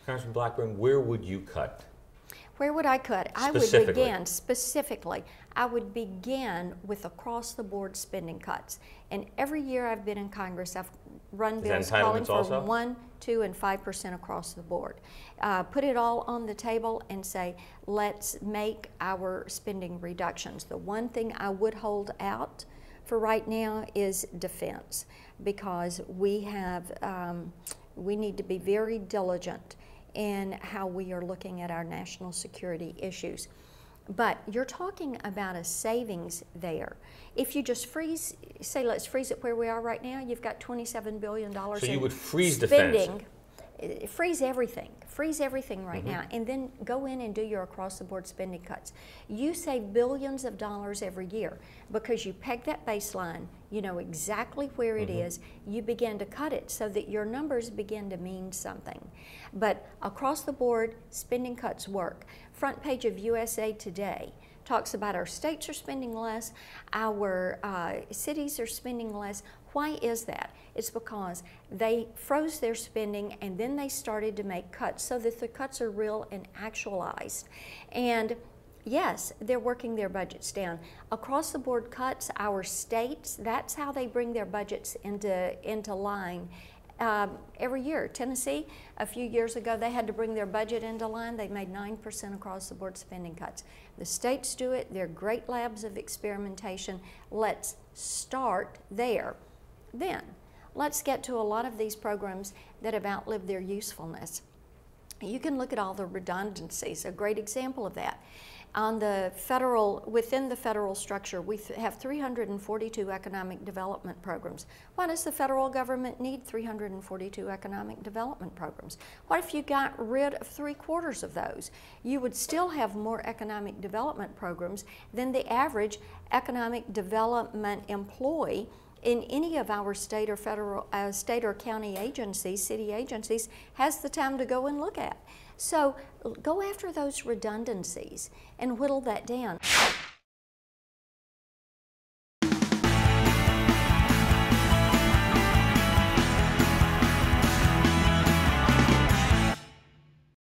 Congressman Blackburn, where would you cut? Where would I cut? I would begin specifically. I would begin with across-the-board spending cuts. And every year I've been in Congress, I've run bills calling for also? 1%, 2%, and 5% across the board. Put it all on the table and say, let's make our spending reductions. The one thing I would hold out for right now is defense, because we need to be very diligent in how we are looking at our national security issues. But you're talking about a savings there. If you just freeze, say let's freeze it where we are right now, you've got $27 billion so you would freeze spending. Defense. Freeze everything right now, and then go in and do your across-the-board spending cuts. You save billions of dollars every year because you peg that baseline, you know exactly where it is, you begin to cut it so that your numbers begin to mean something. But across-the-board spending cuts work. Front page of USA Today talks about our states are spending less, our cities are spending less. Why is that? It's because they froze their spending and then they started to make cuts so that the cuts are real and actualized. And yes, they're working their budgets down. Across the board cuts, our states, that's how they bring their budgets into line. Every year. Tennessee, a few years ago, they had to bring their budget into line. They made 9% across the board spending cuts. The states do it. They're great labs of experimentation. Let's start there. Then, let's get to a lot of these programs that have outlived their usefulness. You can look at all the redundancies. A great example of that. On the within the federal structure, we have 342 economic development programs. Why does the federal government need 342 economic development programs? What if you got rid of 3/4 of those? You would still have more economic development programs than the average economic development employee in any of our state or federal, state or county agencies, city agencies, has the time to go and look at. So go after those redundancies and whittle that down.